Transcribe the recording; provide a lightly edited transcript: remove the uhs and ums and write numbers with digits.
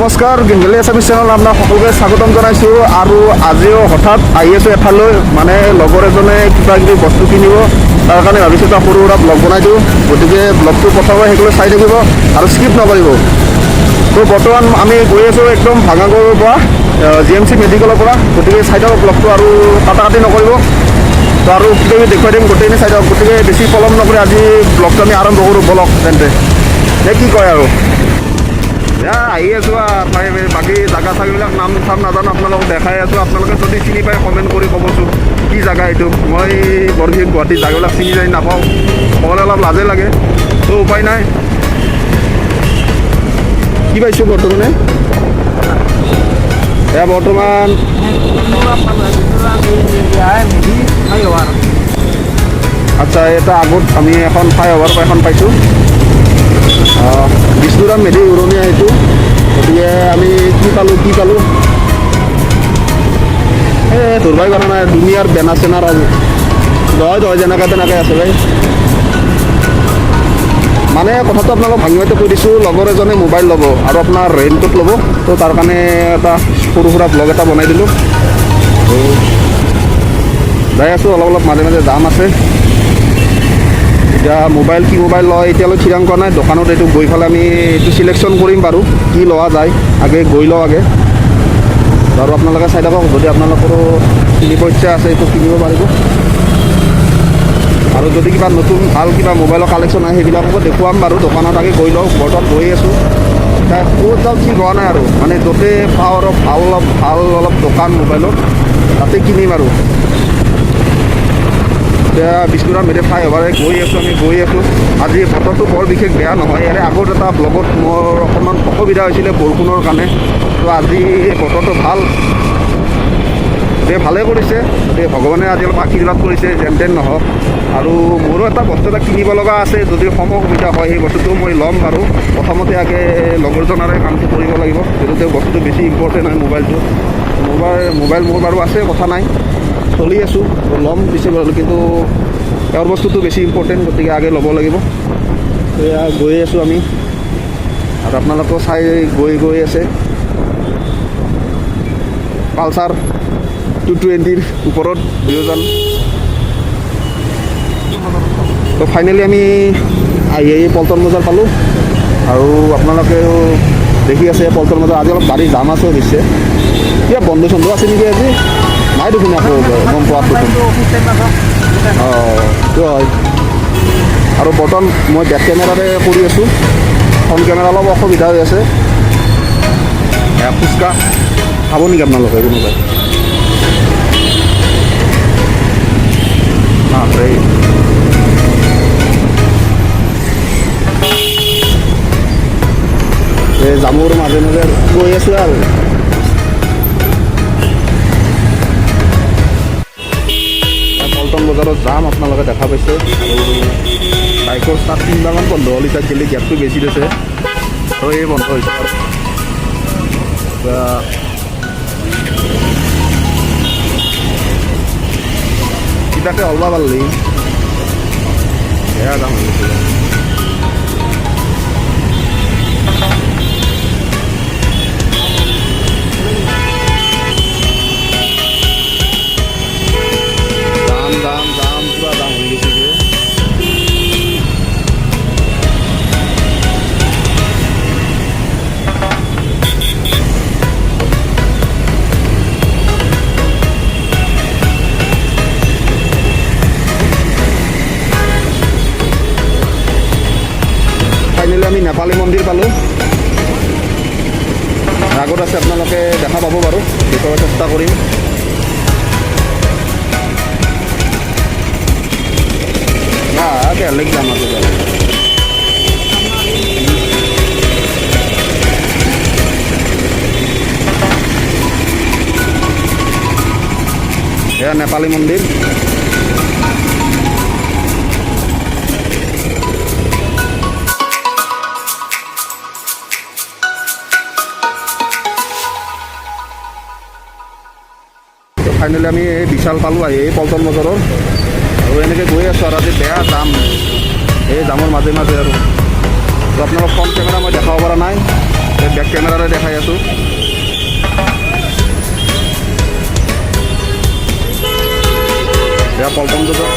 নমস্কাৰ গিংগেলি এছামিছ চেনেল আপোনাক সকলোকে স্বাগতম জনাইছোঁ আৰু আজিও হঠাৎ আহি আছোঁ এঠাইলৈ মানে লগৰ এজনে কিবা কিবি বস্তু কিনিব তাৰ কাৰণে ভাবিছোঁ এটা সৰু সুৰা ব্লগ বনাই দিওঁ গতিকে ব্লগটো প্ৰথমে সেইগুলো চাই থাকিব আৰু স্কিপ নকৰিব তো বৰ্তমান আমি গৈ আছোঁ একদম ভাঙাগড়ৰ পৰা GMC মেডিকেলৰ পৰা গতিকে চাই থাকক ব্লগটো আৰু কাটি নকৰিব তো আৰু কিবা দেখুৱাই দিম গোটেইখিনি চাই থাকক গতিকে বেছি পলম নকৰি আজি ব্লগটো আমি আৰম্ভ কৰোঁ বলক তেন্তে নে কি কয় আৰু আহি আছোঁ বাকী জাগা চাগবিলাক নাম চাম নাজানো আপোনালোকক দেখাই আছোঁ আপোনালোকে যদি চিনি পায় কমেণ্ট কৰি ক'বচোন কি জাগা এইটো মই বৰবিশেষ গুৱাহাটীৰ জাগাবিলাক চিনি যাই নাপাওঁ ক'বলৈ অলপ লাজে লাগে তো উপায় নাই কি পাইছোঁ বৰ্তমানে এয়া বৰ্তমান আচ্ছা এটা আগত আমি এখন ফ্লাইঅভাৰ এখন পাইছোঁ বিষ্ণুৰাম মেধি উৰণীয়া এইটো গতিকে আমি কি পালোঁ ধৰিবই পৰা নাই দুনিয়াৰ বেনাৰ চেনাৰ আৰু দয় যেনেকৈ তেনেকৈ আছে ভাই মানে কথাটো আপোনালোক ভাঙি মাতি কৈ দিছোঁ লগৰ এজনে মোবাইল ল'ব আৰু আপোনাৰ ৰেণ্টত ল'ব তো তাৰ কাৰণে এটা সৰু সুৰা ব্লগ এটা বনাই দিলোঁ যাই আছোঁ অলপ মাজে মাজে যাম আছে এতিয়া মোবাইল কি মোবাইল লয় এতিয়ালৈ ঠিৰাং কৰা নাই দোকানত এইটো গৈ পেলাই আমি এইটো চিলেকশ্যন কৰিম বাৰু কি লোৱা যায় আগে গৈ লওঁ আগে বাৰু আপোনালোকে চাই থাকক যদি আপোনালোকৰো কিনিব ইচ্ছা আছে এইটো কিনিব পাৰিব আৰু যদি কিবা নতুন ভাল কিবা মোবাইলৰ কালেকশ্যন আহে সেইবিলাককো দেখুৱাম বাৰু দোকানত আগে গৈ লওঁ বৰ্তমান গৈ আছোঁ এতিয়া ক'ত যাওঁ ঠিক হোৱা নাই আৰু মানে য'তে পাওঁ আৰু ভাল অলপ দোকান মোবাইলত তাতে কিনিম আৰু এতিয়া বিষ্ণুৰাম মেধি ফ্লাইঅভাৰে আমি গৈ আছোঁ আজি বতৰটো বৰ বিশেষ বেয়া নহয় ইয়াৰে আগত এটা ব্লগত মোৰ অকণমান অসুবিধা হৈছিলে বৰষুণৰ কাৰণে তো আজি বতৰটো ভাল ভালেই কৰিছে ভগৱানে আজি অলপ আশীৰ্বাদ কৰিছে যেন তেন নহওক আৰু মোৰো এটা বস্তু এটা কিনিব লগা আছে যদি সময় সুবিধা হয় সেই বস্তুটো মই ল'ম বাৰু প্ৰথমতে আগে লগৰজনৰে কামটো কৰিব লাগিব যিহেতু বস্তুটো বেছি ইম্পৰ্টেণ্ট হয় মোবাইল মোৰ বাৰু আছে কথা নাই চলি আছোঁ ল'ম পিছে বাৰু কিন্তু তেওঁৰ বস্তুটো বেছি ইম্পৰ্টেণ্ট গতিকে আগে ল'ব লাগিব এয়া গৈ আছোঁ আমি আৰু আপোনালোকেও চাই গৈ আছে পালচাৰ 220ৰ ওপৰত 2000 তো ফাইনেলি আমি আহি পল্টন বজাৰ পালোঁ আৰু আপোনালোকেও দেখি আছে পল্টন বজাৰ আজি অলপ গাড়ী জাম আছে অৱশ্যে কিবা বন্ধ চন্ধ আছে নেকি আজি নাই দেখোন আকৌ গম পোৱাটো সেইটো হয় আৰু বৰ্তমান মই বেক কেমেৰাৰে কৰি আছোঁ ফ্ৰণ্ট কেমেৰা অলপ অসুবিধা হৈ আছে ফুচকা খাব নেকি আপোনালোকে কোনোবাই এই জামুৰ মাজে মাজে গৈ আছোঁ আৰু পল্টন বজাৰত যাম আপোনালোকে দেখা পাইছে আৰু বাইকৰ ষ্টাৰ্ট 3বাৰমান বন্ধ হ'ল এতিয়া গেলি গেপটো বেছি দিছে আৰু এই বন্ধ হৈছে আৰু কিবাকে অলবা পাৰলি বেয়া দাম হৈ গৈছে আমি নেপালী মন্দিৰ পালোঁ আগত আছে আপোনালোকে দেখা পাব বাৰু দেখুৱাব চেষ্টা কৰিম বেলেগ দাম আছে এয়া নেপালী মন্দিৰ ফাইনেলি আমি এই বিশাল পালোঁ আহি এই পল্টন বজাৰৰ আৰু এনেকৈ গৈ আছোঁ আৰু আজি বেয়া জাম এই জামৰ মাজে মাজে আৰু তো আপোনালোক ফ্ৰণ্ট কেমেৰা মই দেখাব পৰা নাই বেক কেমেৰাৰে দেখাই আছোঁ। এয়া পল্টন বজাৰ